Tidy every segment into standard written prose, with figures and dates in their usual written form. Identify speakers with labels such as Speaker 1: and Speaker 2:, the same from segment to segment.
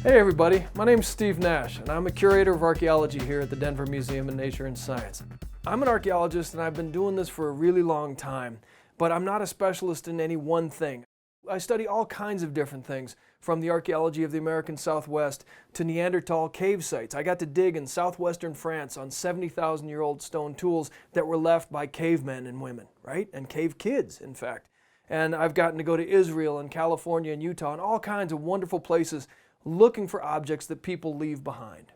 Speaker 1: Hey everybody, my name's Steve Nash and I'm a curator of archaeology here at the Denver Museum of Nature and Science. I'm an archaeologist and I've been doing this for a really long time, but I'm not a specialist in any one thing. I study all kinds of different things, from the archaeology of the American Southwest to Neanderthal cave sites. I got to dig in southwestern France on 70,000-year-old stone tools that were left by cavemen and women, right? And cave kids, in fact. And I've gotten to go to Israel and California and Utah and all kinds of wonderful places looking for objects that people leave behind.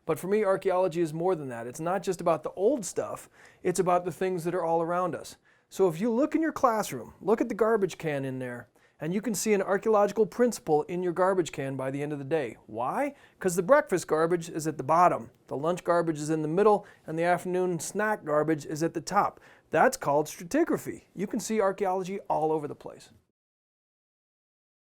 Speaker 1: But for me, archaeology is more than that. It's not just about the old stuff, it's about the things that are all around us. So if you look in your classroom, look at the garbage can in there, and you can see an archaeological principle in your garbage can by the end of the day. Why? Because the breakfast garbage is at the bottom, the lunch garbage is in the middle, and the afternoon snack garbage is at the top. That's called stratigraphy. You can see archaeology all over the place.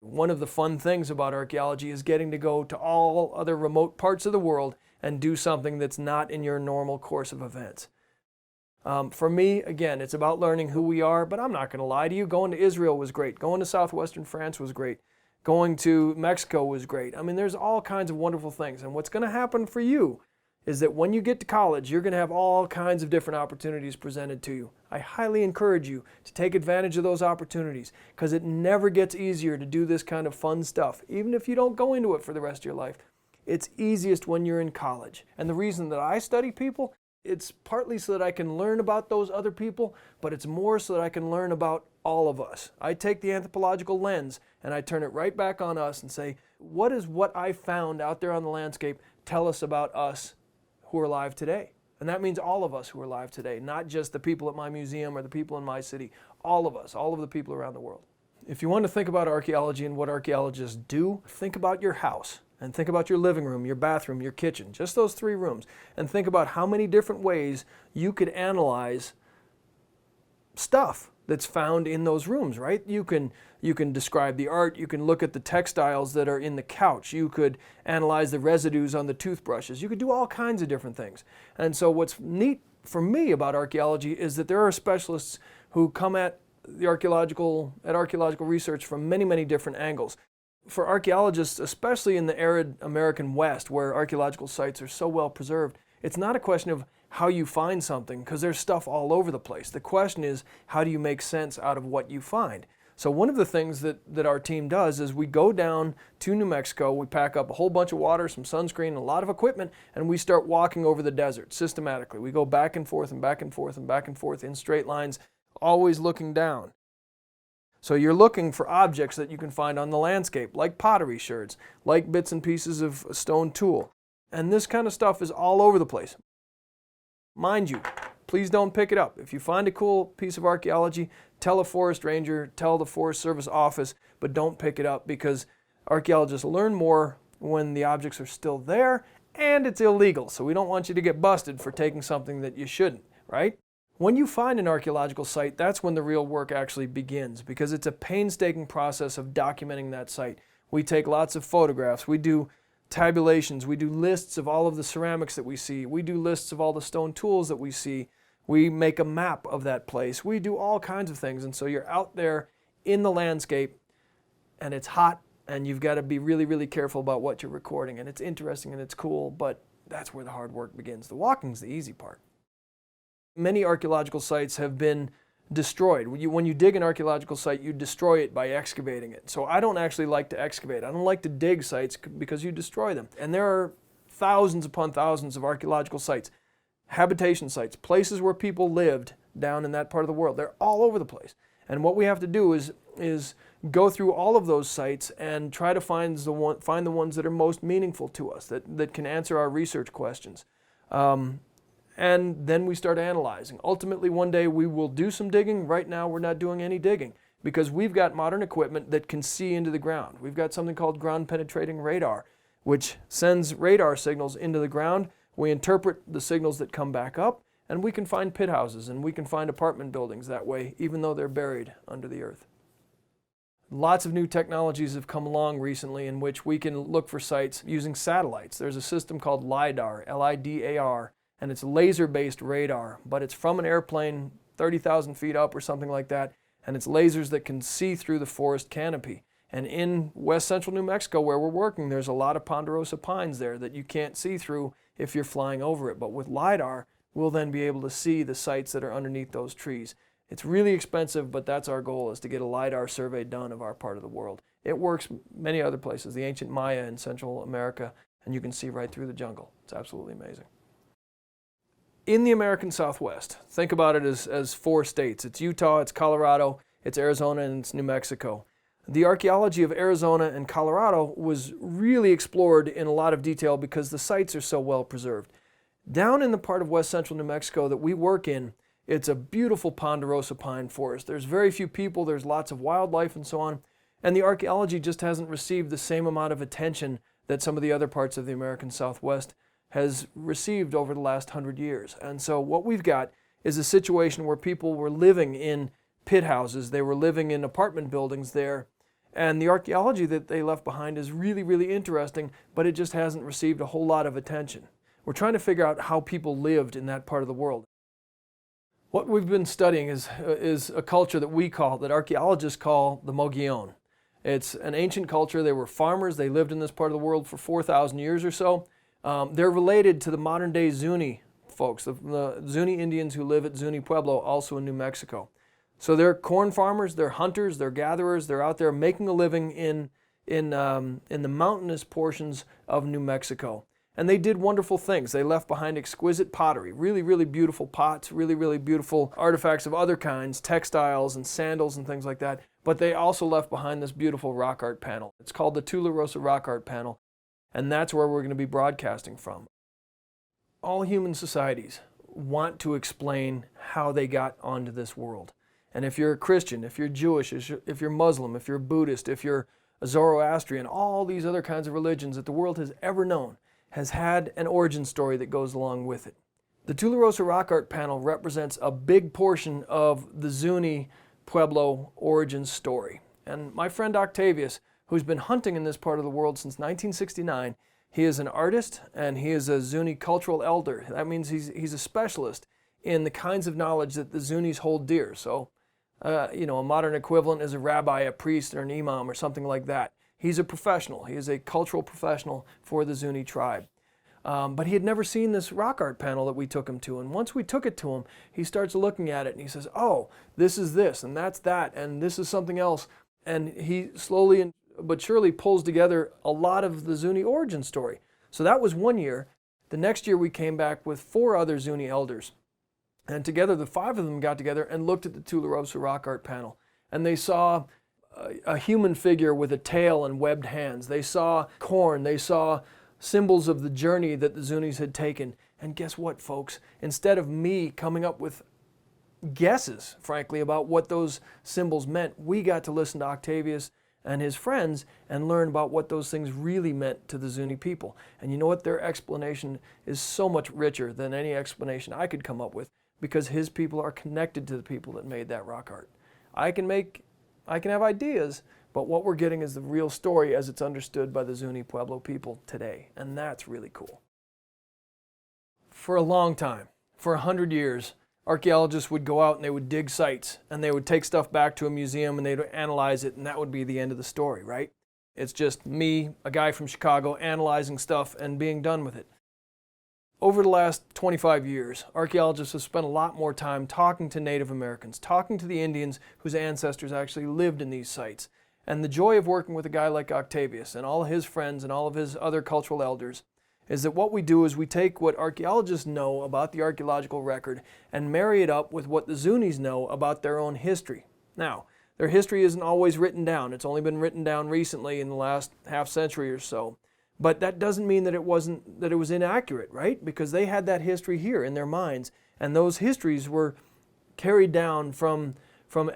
Speaker 1: One of the fun things about archaeology is getting to go to all other remote parts of the world and do something that's not in your normal course of events. For me, again, it's about learning who we are, but I'm not going to lie to you. Going to Israel was great. Going to southwestern France was great. Going to Mexico was great. I mean, there's all kinds of wonderful things. And what's going to happen for you is that when you get to college, you're going to have all kinds of different opportunities presented to you. I highly encourage you to take advantage of those opportunities because it never gets easier to do this kind of fun stuff, even if you don't go into it for the rest of your life. It's easiest when you're in college. And the reason that I study people, it's partly so that I can learn about those other people, but it's more so that I can learn about all of us. I take the anthropological lens and I turn it right back on us and say, what does what I found out there on the landscape tell us about us who are alive today? And that means all of us who are alive today, not just the people at my museum or the people in my city, all of us, all of the people around the world. If you want to think about archaeology and what archaeologists do, think about your house and think about your living room, your bathroom, your kitchen, just those three rooms, and think about how many different ways you could analyze stuff that's found in those rooms, right? You can describe the art, you can look at the textiles that are in the couch, you could analyze the residues on the toothbrushes, you could do all kinds of different things. And so what's neat for me about archaeology is that there are specialists who come at archaeological research from many, many different angles. For archaeologists, especially in the arid American West, where archaeological sites are so well preserved, it's not a question of how you find something, because there's stuff all over the place. The question is, how do you make sense out of what you find? So one of the things that our team does is we go down to New Mexico, we pack up a whole bunch of water, some sunscreen, a lot of equipment, and we start walking over the desert systematically. We go back and forth and back and forth and back and forth in straight lines, always looking down. So you're looking for objects that you can find on the landscape, like pottery sherds, like bits and pieces of a stone tool. And this kind of stuff is all over the place. Mind you, please don't pick it up. If you find a cool piece of archaeology, tell a forest ranger, tell the Forest Service office, but don't pick it up because archaeologists learn more when the objects are still there and it's illegal. So we don't want you to get busted for taking something that you shouldn't, right? When you find an archaeological site, that's when the real work actually begins because it's a painstaking process of documenting that site. We take lots of photographs, we do tabulations, we do lists of all of the ceramics that we see, we do lists of all the stone tools that we see, we make a map of that place, we do all kinds of things. And so you're out there in the landscape and it's hot and you've got to be really, really careful about what you're recording, and it's interesting and it's cool, but that's where the hard work begins. The walking's the easy part. Many archaeological sites have been destroyed. When you dig an archaeological site, you destroy it by excavating it. So I don't actually like to excavate. I don't like to dig sites because you destroy them. And there are thousands upon thousands of archaeological sites, habitation sites, places where people lived down in that part of the world. They're all over the place. And what we have to do is go through all of those sites and try to find the ones that are most meaningful to us, that can answer our research questions. And then we start analyzing. Ultimately, one day we will do some digging. Right now, we're not doing any digging because we've got modern equipment that can see into the ground. We've got something called ground-penetrating radar, which sends radar signals into the ground. We interpret the signals that come back up, and we can find pit houses, and we can find apartment buildings that way, even though they're buried under the earth. Lots of new technologies have come along recently in which we can look for sites using satellites. There's a system called LiDAR, L-I-D-A-R, and it's laser-based radar, but it's from an airplane 30,000 feet up or something like that, and it's lasers that can see through the forest canopy. And in west central New Mexico where we're working, there's a lot of ponderosa pines there that you can't see through if you're flying over it. But with LiDAR, we'll then be able to see the sites that are underneath those trees. It's really expensive, but that's our goal, is to get a LiDAR survey done of our part of the world. It works many other places, the ancient Maya in Central America, and you can see right through the jungle. It's absolutely amazing. In the American Southwest, think about it as 4 states. It's Utah, it's Colorado, it's Arizona, and it's New Mexico. The archaeology of Arizona and Colorado was really explored in a lot of detail because the sites are so well preserved. Down in the part of west central New Mexico that we work in, it's a beautiful ponderosa pine forest. There's very few people, there's lots of wildlife and so on, and the archaeology just hasn't received the same amount of attention that some of the other parts of the American Southwest has received over the last 100 years. And so what we've got is a situation where people were living in pit houses, they were living in apartment buildings there, and the archaeology that they left behind is really, really interesting, but it just hasn't received a whole lot of attention. We're trying to figure out how people lived in that part of the world. What we've been studying is a culture that archaeologists call the Mogollon. It's an ancient culture. They were farmers. They lived in this part of the world for 4,000 years or so. They're related to the modern day Zuni folks, the Zuni Indians who live at Zuni Pueblo, also in New Mexico. So they're corn farmers, they're hunters, they're gatherers, they're out there making a living in the mountainous portions of New Mexico. And they did wonderful things. They left behind exquisite pottery, really, really beautiful pots, really, really beautiful artifacts of other kinds, textiles and sandals and things like that. But they also left behind this beautiful rock art panel. It's called the Tularosa Rock Art Panel, and that's where we're going to be broadcasting from. All human societies want to explain how they got onto this world. And if you're a Christian, if you're Jewish, if you're Muslim, if you're Buddhist, if you're a Zoroastrian, all these other kinds of religions that the world has ever known has had an origin story that goes along with it. The Tularosa Rock Art Panel represents a big portion of the Zuni Pueblo origin story. And my friend Octavius, who's been hunting in this part of the world since 1969, he is an artist and he is a Zuni cultural elder. That means he's a specialist in the kinds of knowledge that the Zunis hold dear. So, a modern equivalent is a rabbi, a priest, or an imam, or something like that. He's a professional. He is a cultural professional for the Zuni tribe. But he had never seen this rock art panel that we took him to. And once we took it to him, he starts looking at it and he says, oh, this is this, and that's that, and this is something else. And he slowly but surely pulls together a lot of the Zuni origin story. So that was one year. The next year we came back with 4 other Zuni elders. And together, the 5 of them got together and looked at the Tularosa Rock Art Panel. And they saw a human figure with a tail and webbed hands. They saw corn. They saw symbols of the journey that the Zunis had taken. And guess what, folks? Instead of me coming up with guesses, frankly, about what those symbols meant, we got to listen to Octavius and his friends and learn about what those things really meant to the Zuni people. And you know what? Their explanation is so much richer than any explanation I could come up with, because his people are connected to the people that made that rock art. I can have ideas, but what we're getting is the real story as it's understood by the Zuni Pueblo people today, and that's really cool. For a long time, for 100 years, archaeologists would go out and they would dig sites, and they would take stuff back to a museum and they'd analyze it, and that would be the end of the story, right? It's just me, a guy from Chicago, analyzing stuff and being done with it. Over the last 25 years, archaeologists have spent a lot more time talking to Native Americans, talking to the Indians whose ancestors actually lived in these sites. And the joy of working with a guy like Octavius and all of his friends and all of his other cultural elders is that what we do is we take what archaeologists know about the archaeological record and marry it up with what the Zunis know about their own history. Now, their history isn't always written down. It's only been written down recently in the last half century or so. But that doesn't mean that it was inaccurate, right? Because they had that history here in their minds, and those histories were carried down from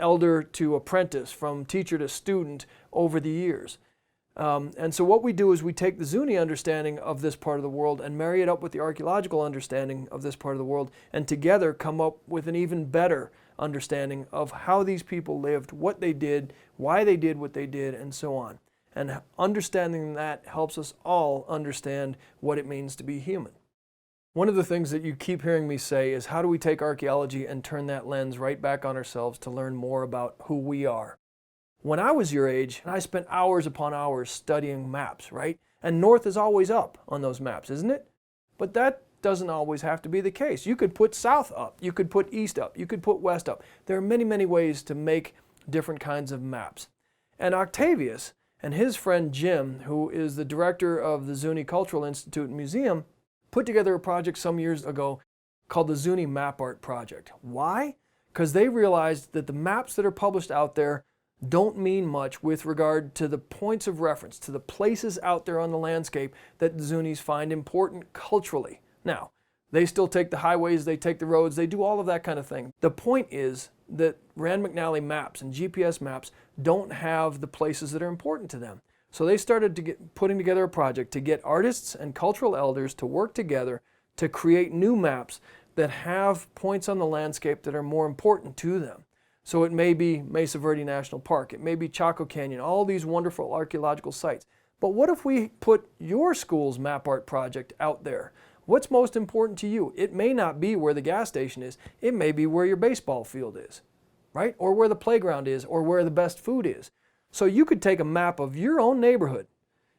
Speaker 1: elder to apprentice, from teacher to student over the years. And so what we do is we take the Zuni understanding of this part of the world and marry it up with the archaeological understanding of this part of the world, and together come up with an even better understanding of how these people lived, what they did, why they did what they did, and so on. And understanding that helps us all understand what it means to be human. One of the things that you keep hearing me say is, how do we take archaeology and turn that lens right back on ourselves to learn more about who we are? When I was your age, I spent hours upon hours studying maps, right? And north is always up on those maps, isn't it? But that doesn't always have to be the case. You could put south up, you could put east up, you could put west up. There are many, many ways to make different kinds of maps. And Octavius and his friend Jim, who is the director of the Zuni Cultural Institute and Museum, put together a project some years ago called the Zuni Map Art Project. Why? Because they realized that the maps that are published out there don't mean much with regard to the points of reference, to the places out there on the landscape that the Zunis find important culturally. Now, they still take the highways, they take the roads, they do all of that kind of thing. The point is that Rand McNally maps and GPS maps don't have the places that are important to them. So they started putting together a project to get artists and cultural elders to work together to create new maps that have points on the landscape that are more important to them. So it may be Mesa Verde National Park, it may be Chaco Canyon, all these wonderful archaeological sites. But what if we put your school's map art project out there? What's most important to you? It may not be where the gas station is, it may be where your baseball field is, right? Or where the playground is, or where the best food is. So you could take a map of your own neighborhood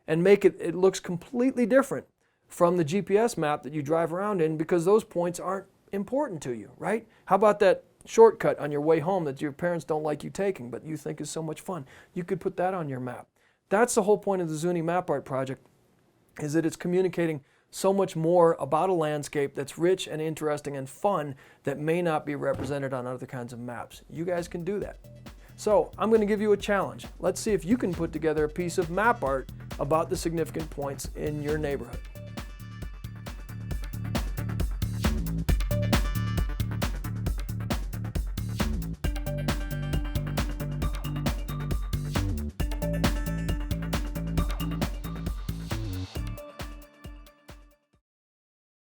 Speaker 1: and make it looks completely different from the GPS map that you drive around in, because those points aren't important to you, right? How about that shortcut on your way home that your parents don't like you taking, but you think is so much fun? You could put that on your map. That's the whole point of the Zuni Map Art Project, is that it's communicating so much more about a landscape that's rich and interesting and fun that may not be represented on other kinds of maps. You guys can do that. So I'm going to give you a challenge. Let's see if you can put together a piece of map art about the significant points in your neighborhood.